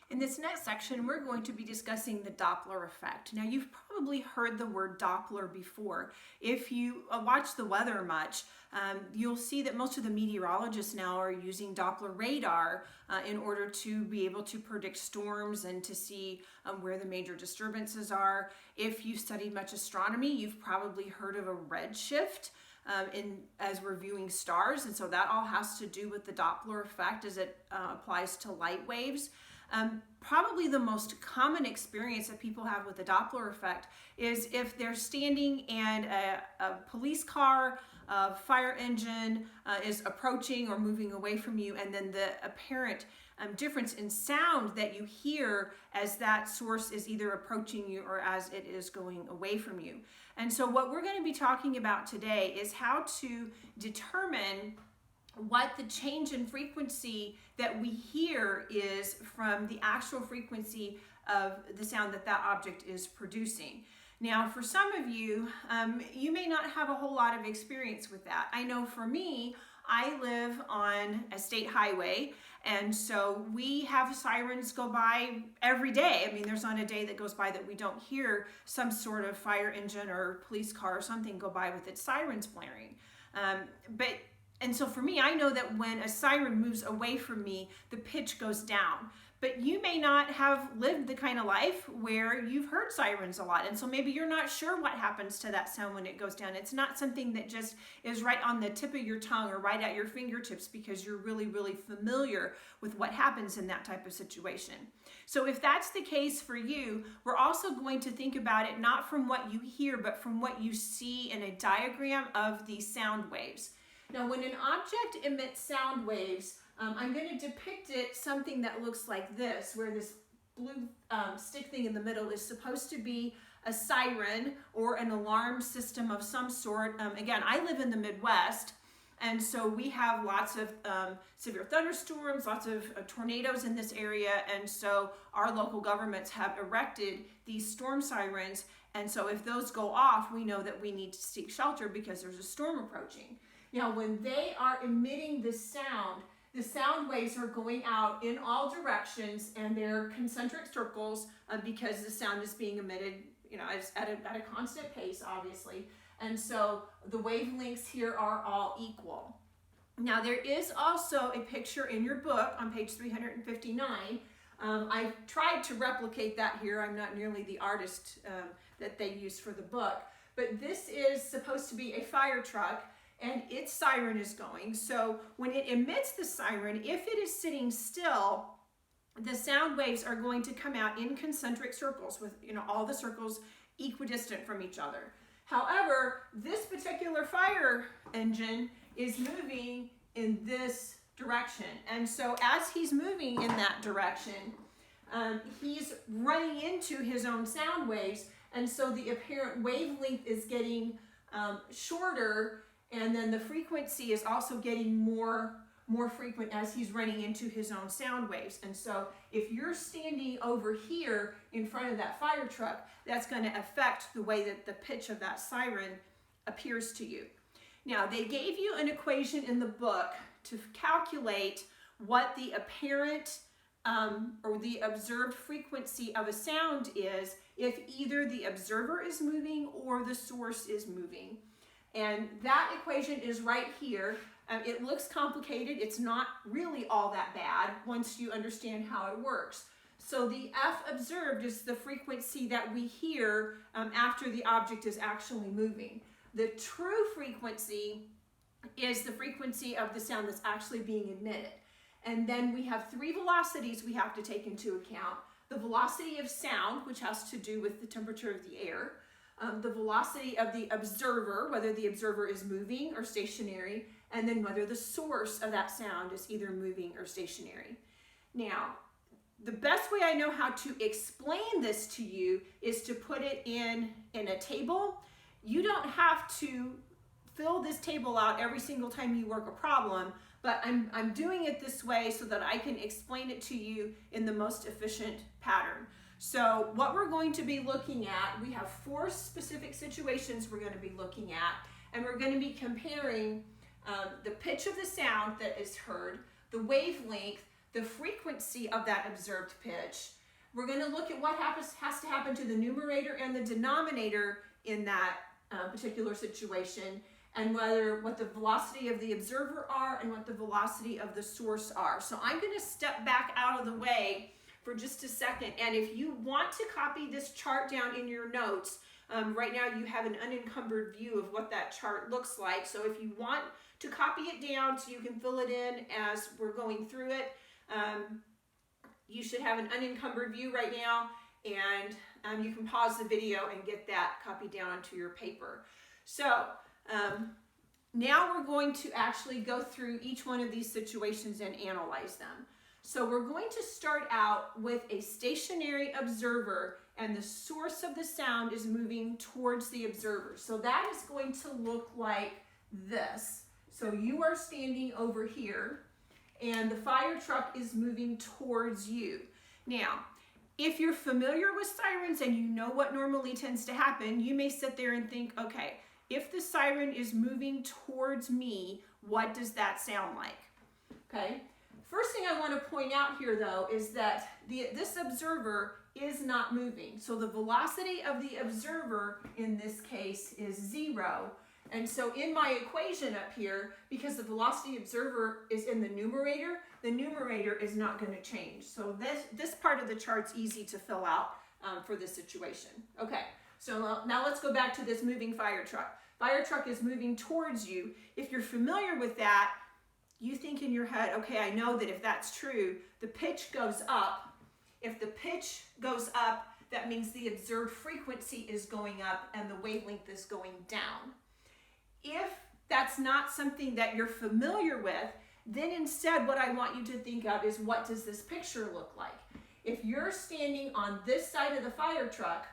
In this next section, we're going to be discussing the Doppler effect. Now, you've probably heard the word Doppler before. If you watch the weather much, you'll see that most of the meteorologists now are using Doppler radar in order to be able to predict storms and to see where the major disturbances are. If you've studied much astronomy, you've probably heard of a redshift. As we're viewing stars, and so that all has to do with the Doppler effect as it applies to light waves. Probably the most common experience that people have with the Doppler effect is if they're standing and a police car, a fire engine is approaching or moving away from you, and then the apparent difference in sound that you hear as that source is either approaching you or as it is going away from you. And so what we're going to be talking about today is how to determine what the change in frequency that we hear is from the actual frequency of the sound that that object is producing. Now, for some of you, you may not have a whole lot of experience with that. I know for me, I live on a state highway, and so we have sirens go by every day. I mean, there's not a day that goes by that we don't hear some sort of fire engine or police car or something go by with its sirens blaring. And so for me, I know that when a siren moves away from me, the pitch goes down. But you may not have lived the kind of life where you've heard sirens a lot. And so maybe you're not sure what happens to that sound when it goes down. It's not something that just is right on the tip of your tongue or right at your fingertips because you're really, really familiar with what happens in that type of situation. So if that's the case for you, we're also going to think about it not from what you hear, but from what you see in a diagram of these sound waves. Now, when an object emits sound waves, I'm going to depict it something that looks like this, where this blue stick thing in the middle is supposed to be a siren or an alarm system of some sort. Again, I live in the Midwest, and so we have lots of severe thunderstorms, lots of tornadoes in this area, and so our local governments have erected these storm sirens, and so if those go off, we know that we need to seek shelter because there's a storm approaching. Now, when they are emitting the sound waves are going out in all directions, and they're concentric circles because the sound is being emitted, at a constant pace, obviously. And so the wavelengths here are all equal. Now, there is also a picture in your book on page 359. I've tried to replicate that here. I'm not nearly the artist that they used for the book, but this is supposed to be a fire truck, and its siren is going. So when it emits the siren, if it is sitting still, the sound waves are going to come out in concentric circles with all the circles equidistant from each other. However, this particular fire engine is moving in this direction. And so as he's moving in that direction, he's running into his own sound waves. And so the apparent wavelength is getting shorter, and then the frequency is also getting more frequent as he's running into his own sound waves. And so if you're standing over here in front of that fire truck, that's going to affect the way that the pitch of that siren appears to you. Now, they gave you an equation in the book to calculate what the apparent or the observed frequency of a sound is if either the observer is moving or the source is moving. And that equation is right here. It looks complicated. It's not really all that bad once you understand how it works. So the F observed is the frequency that we hear after the object is actually moving. The true frequency is the frequency of the sound that's actually being emitted. And then we have three velocities we have to take into account. The velocity of sound, which has to do with the temperature of the air. The velocity of the observer, whether the observer is moving or stationary, and then whether the source of that sound is either moving or stationary. Now, the best way I know how to explain this to you is to put it in a table. You don't have to fill this table out every single time you work a problem, but I'm doing it this way so that I can explain it to you in the most efficient pattern. So what we're going to be looking at, we have 4 specific situations we're going to be looking at, and we're going to be comparing the pitch of the sound that is heard, the wavelength, the frequency of that observed pitch, we're going to look at what has to happen to the numerator and the denominator in that particular situation, and what the velocity of the observer are and what the velocity of the source are. So I'm going to step back out of the way for just a second, and if you want to copy this chart down in your notes, right now you have an unencumbered view of what that chart looks like. So if you want to copy it down so you can fill it in as we're going through it, you should have an unencumbered view right now, and you can pause the video and get that copied down onto your paper. So now we're going to actually go through each one of these situations and analyze them. So we're going to start out with a stationary observer, and the source of the sound is moving towards the observer. So that is going to look like this. So you are standing over here, and the fire truck is moving towards you. Now, if you're familiar with sirens and you know what normally tends to happen, you may sit there and think, okay, if the siren is moving towards me, what does that sound like? Okay. First thing I want to point out here, though, is that this observer is not moving. So the velocity of the observer in this case is 0. And so in my equation up here, because the velocity observer is in the numerator is not going to change. So this part of the chart's easy to fill out for this situation. Okay, so now let's go back to this moving fire truck. Fire truck is moving towards you. If you're familiar with that, you think in your head, okay, I know that if that's true, the pitch goes up. If the pitch goes up, that means the observed frequency is going up and the wavelength is going down. If that's not something that you're familiar with, then instead what I want you to think of is, what does this picture look like? If you're standing on this side of the fire truck,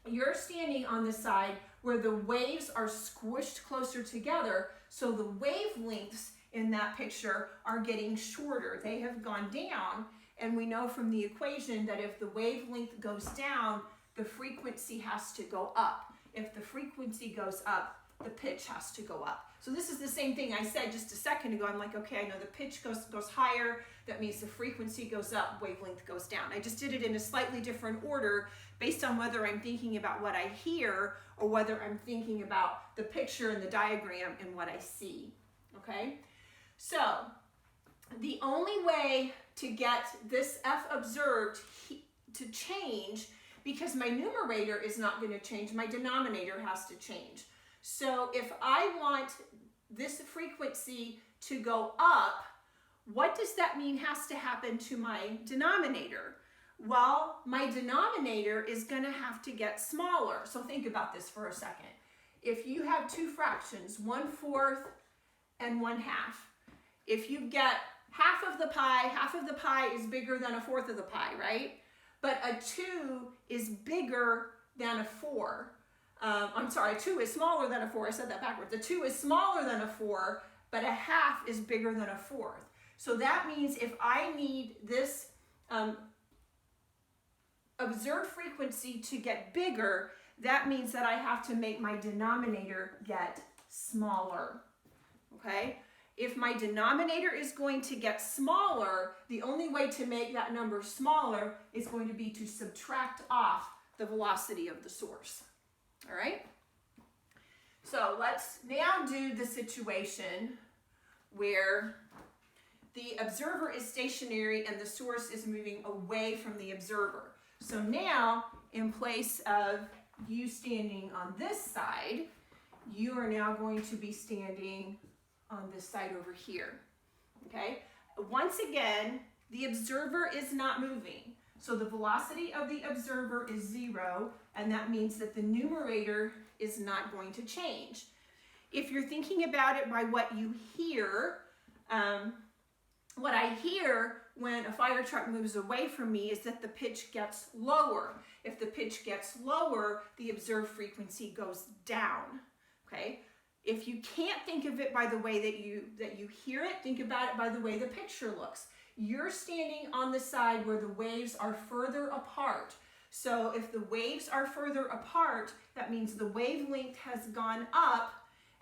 you're standing on the side where the waves are squished closer together, so the wavelengths in that picture are getting shorter. They have gone down, and we know from the equation that if the wavelength goes down, the frequency has to go up. If the frequency goes up, the pitch has to go up. So this is the same thing I said just a second ago. I'm like, okay, I know the pitch goes higher. That means the frequency goes up, wavelength goes down. I just did it in a slightly different order based on whether I'm thinking about what I hear or whether I'm thinking about the picture and the diagram and what I see, okay? So the only way to get this F observed to change, because my numerator is not going to change, my denominator has to change. So if I want this frequency to go up, what does that mean has to happen to my denominator? Well, my denominator is going to have to get smaller. So think about this for a second. If you have two fractions, 1/4 and 1/2, if you get half of the pie is bigger than 1/4 of the pie, right? But a 2 is bigger than a 4. I'm sorry, 2 is smaller than a 4. I said that backwards. A 2 is smaller than a 4, but a 1/2 is bigger than a 1/4. So that means if I need this observed frequency to get bigger, that means that I have to make my denominator get smaller, okay? If my denominator is going to get smaller, the only way to make that number smaller is going to be to subtract off the velocity of the source. All right? So let's now do the situation where the observer is stationary and the source is moving away from the observer. So now, in place of you standing on this side, you are now going to be standing on this side over here, okay? Once again, the observer is not moving. So the velocity of the observer is 0, and that means that the numerator is not going to change. If you're thinking about it by what you hear, what I hear when a fire truck moves away from me is that the pitch gets lower. If the pitch gets lower, the observed frequency goes down, okay? If you can't think of it by the way that you hear it, think about it by the way the picture looks. You're standing on the side where the waves are further apart. So if the waves are further apart, that means the wavelength has gone up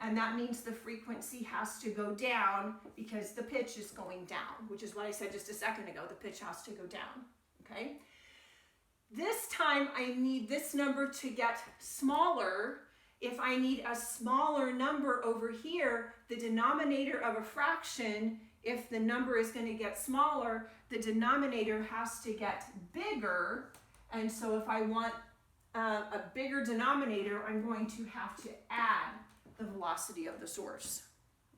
and that means the frequency has to go down because the pitch is going down, which is what I said just a second ago. The pitch has to go down, okay? This time I need this number to get smaller. If I need a smaller number over here, the denominator of a fraction, if the number is going to get smaller, the denominator has to get bigger. And so if I want a bigger denominator, I'm going to have to add the velocity of the source,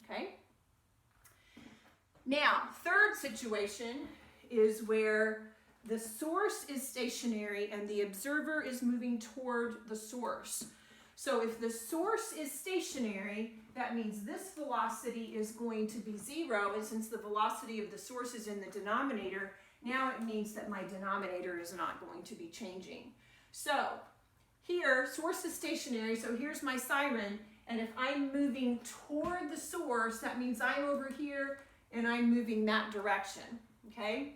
okay? Now, third situation is where the source is stationary and the observer is moving toward the source. So if the source is stationary, that means this velocity is going to be 0, and since the velocity of the source is in the denominator, now it means that my denominator is not going to be changing. So here, source is stationary, so here's my siren, and if I'm moving toward the source, that means I'm over here and I'm moving that direction, okay?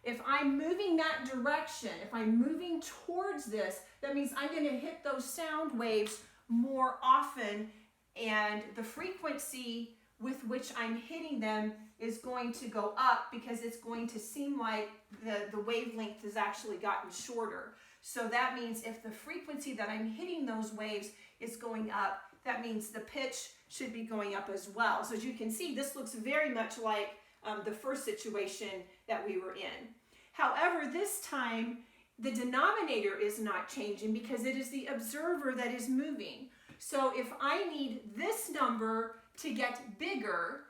If I'm moving that direction, if I'm moving towards this, that means I'm going to hit those sound waves more often, and the frequency with which I'm hitting them is going to go up because it's going to seem like the wavelength has actually gotten shorter. So that means if the frequency that I'm hitting those waves is going up, that means the pitch should be going up as well. So as you can see, this looks very much like the first situation that we were in. However, this time, the denominator is not changing because it is the observer that is moving. So if I need this number to get bigger,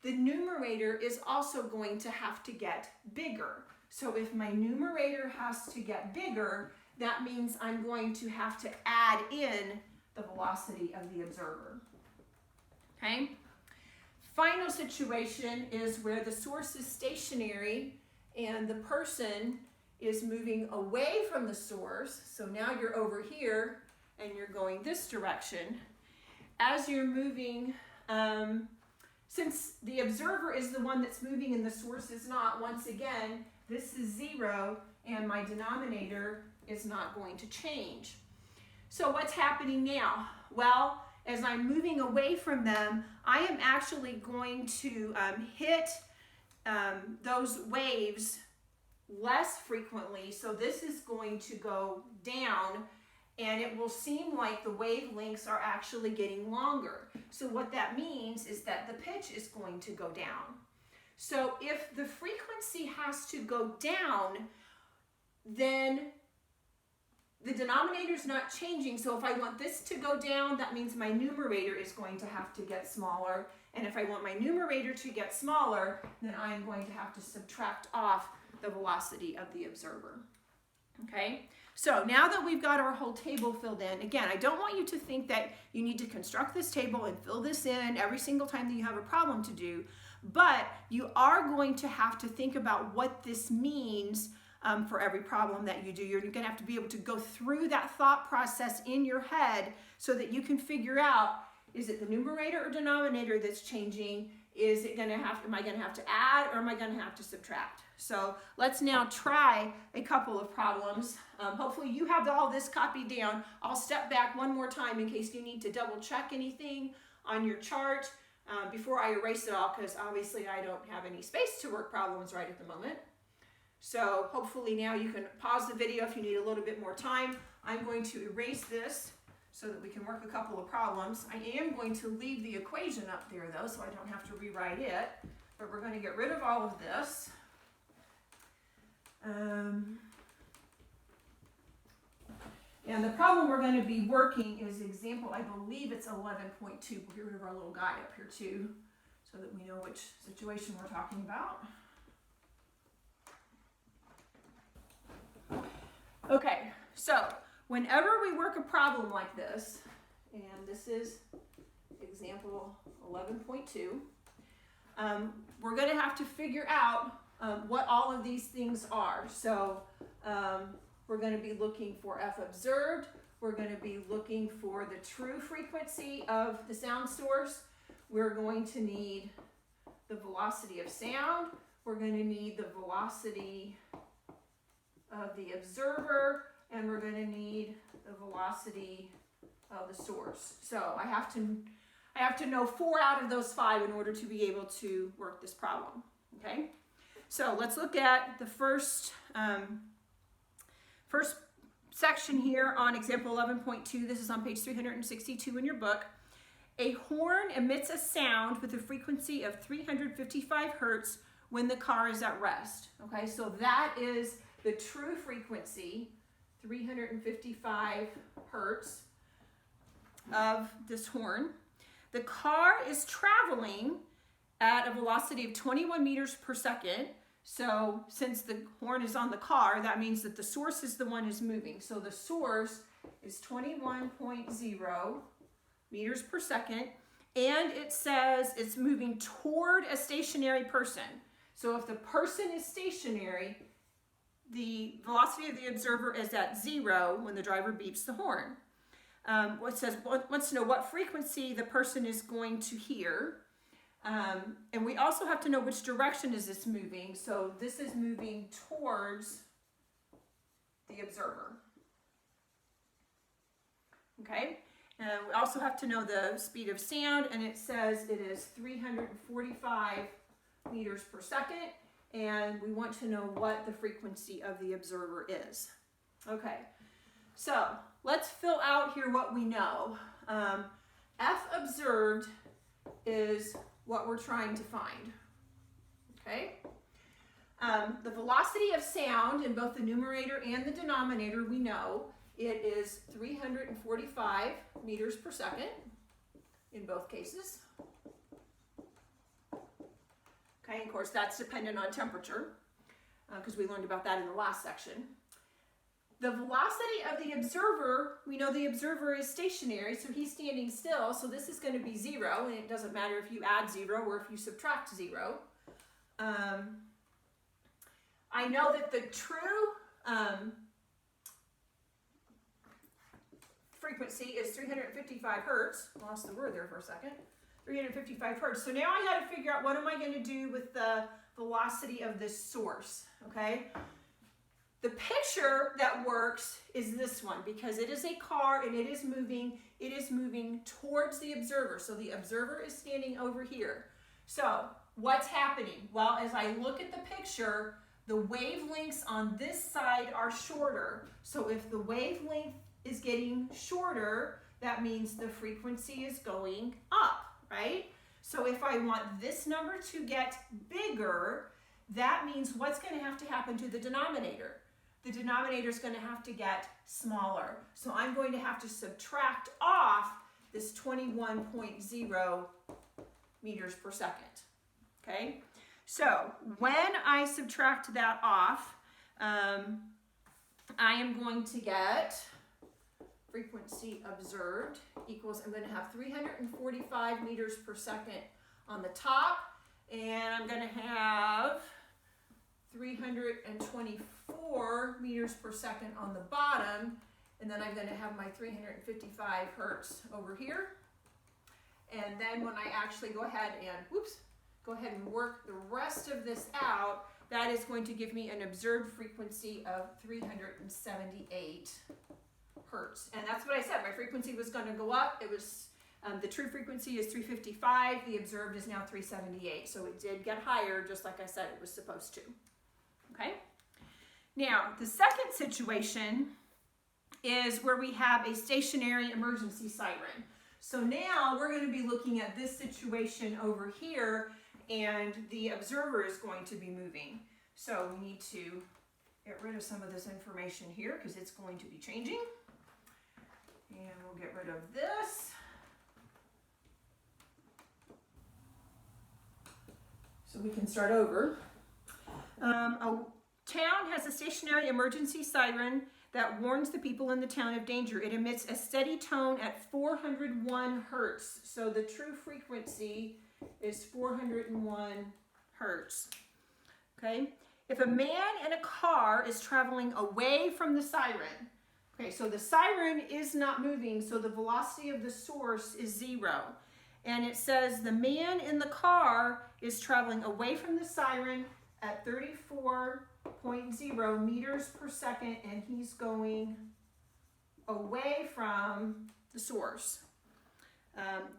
the numerator is also going to have to get bigger. So if my numerator has to get bigger, that means I'm going to have to add in the velocity of the observer. Okay? Final situation is where the source is stationary and the person is moving away from the source. So now you're over here and you're going this direction. As you're moving, since the observer is the one that's moving and the source is not, once again, this is 0 and my denominator is not going to change. So what's happening now? Well, as I'm moving away from them, I am actually going to hit those waves less frequently. So this is going to go down, and it will seem like the wavelengths are actually getting longer. So what that means is that the pitch is going to go down. So if the frequency has to go down, then the denominator is not changing. So if I want this to go down, that means my numerator is going to have to get smaller. And if I want my numerator to get smaller, then I'm going to have to subtract off the velocity of the observer. Okay? So now that we've got our whole table filled in, again, I don't want you to think that you need to construct this table and fill this in every single time that you have a problem to do, but you are going to have to think about what this means for every problem that you do. You're going to have to be able to go through that thought process in your head so that you can figure out, is it the numerator or denominator that's changing? Is it going to have, am I going to have to add or am I going to have to subtract? So let's now try a couple of problems. Hopefully you have all this copied down. I'll step back one more time in case you need to double check anything on your chart before I erase it all, because obviously I don't have any space to work problems right at the moment. So hopefully now you can pause the video if you need a little bit more time. I'm going to erase this so that we can work a couple of problems. I am going to leave the equation up there though, so I don't have to rewrite it, but we're going to get rid of all of this. And the problem we're going to be working is example, I believe it's 11.2. We'll get rid of our little guy up here too, so that we know which situation we're talking about. Okay, so whenever we work a problem like this, and this is example 11.2, we're going to have to figure out what all of these things are. So we're going to be looking for F observed. We're going to be looking for the true frequency of the sound source. We're going to need the velocity of sound. We're going to need the velocity of the observer, and we're going to need the velocity of the source. So I have to I have to know 4 out of those 5 in order to be able to work this problem, okay? So let's look at the first section here on example 11.2. This is on page 362 in your book. A horn emits a sound with a frequency of 355 hertz when the car is at rest. Okay, so that is the true frequency, 355 hertz of this horn. The car is traveling at a velocity of 21 meters per second. So since the horn is on the car, that means that the source is the one who's moving. So the source is 21.0 meters per second, and it says it's moving toward a stationary person. So if the person is stationary, the velocity of the observer is at 0 when the driver beeps the horn. Wants to know what frequency the person is going to hear. And we also have to know which direction is this moving. So this is moving towards the observer. Okay? And we also have to know the speed of sound, and it says it is 345 meters per second, and we want to know what the frequency of the observer is. Okay, so let's fill out here what we know. F observed is what we're trying to find. Okay? The velocity of sound in both the numerator and the denominator, we know it is 345 meters per second in both cases. Okay, and of course that's dependent on temperature because we learned about that in the last section. The velocity of the observer, we know the observer is stationary, so he's standing still, so this is going to be 0, and it doesn't matter if you add 0 or if you subtract 0. I know that the true frequency is 355 hertz. Lost the word there for a second. 355 hertz. So now I got to figure out what am I going to do with the velocity of this source, okay? The picture that works is this one because it is a car and it is moving towards the observer. So the observer is standing over here. So what's happening? Well, as I look at the picture, the wavelengths on this side are shorter. So if the wavelength is getting shorter, that means the frequency is going up, right? So if I want this number to get bigger, that means what's going to have to happen to the denominator? The denominator is going to have to get smaller. So I'm going to have to subtract off this 21.0 meters per second. Okay? So when I subtract that off, I am going to get frequency observed equals, I'm going to have 345 meters per second on the top, and I'm going to have 324 meters per second on the bottom, and then I'm going to have my 355 hertz over here. And then when I actually go ahead and work the rest of this out, that is going to give me an observed frequency of 378 hertz. And that's what I said, my frequency was going to go up. It was the true frequency is 355, the observed is now 378. So it did get higher, just like I said it was supposed to. Okay? Now, the second situation is where we have a stationary emergency siren. So now we're going to be looking at this situation over here, and the observer is going to be moving. So we need to get rid of some of this information here because it's going to be changing. And we'll get rid of this. So we can start over. A town has a stationary emergency siren that warns the people in the town of danger. It emits a steady tone at 401 hertz. So the true frequency is 401 hertz. Okay? If a man in a car is traveling away from the siren, okay, so the siren is not moving, so the velocity of the source is 0. And it says the man in the car is traveling away from the siren at 34.0 meters per second, and he's going away from the source.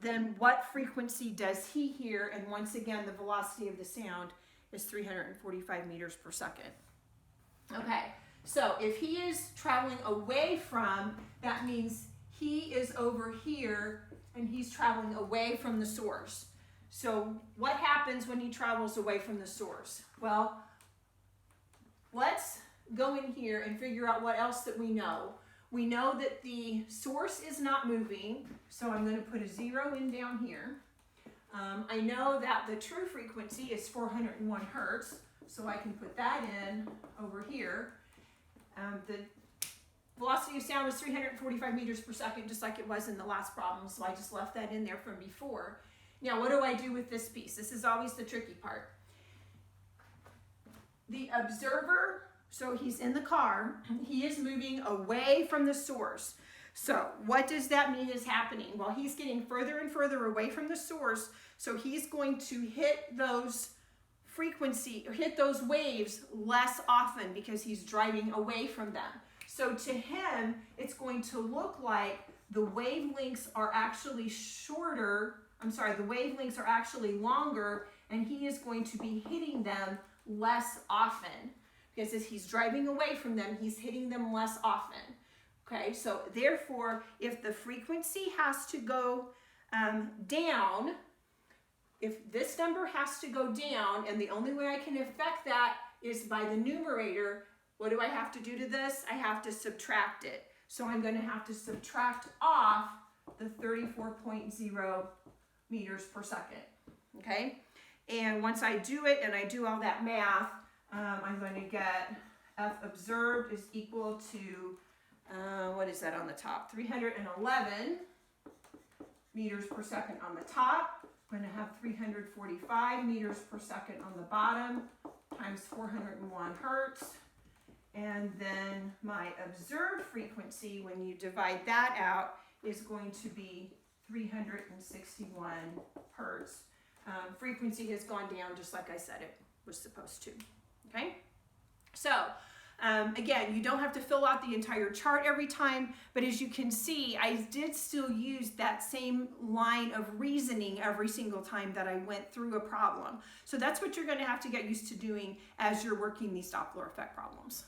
then what frequency does he hear? And once again, the velocity of the sound is 345 meters per second. Okay, so if he is traveling away from, that means he is over here and he's traveling away from the source. So what happens when he travels away from the source? Well, let's go in here and figure out what else that we know. We know that the source is not moving, so I'm going to put a 0 in down here. I know that the true frequency is 401 hertz, so I can put that in over here. The velocity of sound was 345 meters per second, just like it was in the last problem, so I just left that in there from before. Now, what do I do with this piece? This is always the tricky part. The observer, so he's in the car, he is moving away from the source. So what does that mean is happening? Well, he's getting further and further away from the source, so he's going to hit those frequency, or hit those waves less often because he's driving away from them. So to him, it's going to look like the wavelengths are actually the wavelengths are actually longer, and he is going to be hitting them less often. Because as he's driving away from them, he's hitting them less often. Okay, so therefore, if the frequency has to go down, if this number has to go down, and the only way I can affect that is by the numerator, what do I have to do to this? I have to subtract it. So I'm going to have to subtract off the 34.0 meters per second. Okay, and once I do it and I do all that math, I'm going to get F observed is equal to, what is that on the top? 311 meters per second on the top. I'm going to have 345 meters per second on the bottom times 401 hertz. And then my observed frequency, when you divide that out, is going to be 361 hertz. Frequency has gone down just like I said it was supposed to. Okay, so again, you don't have to fill out the entire chart every time, but as you can see, I did still use that same line of reasoning every single time that I went through a problem. So that's what you're going to have to get used to doing as you're working these Doppler effect problems.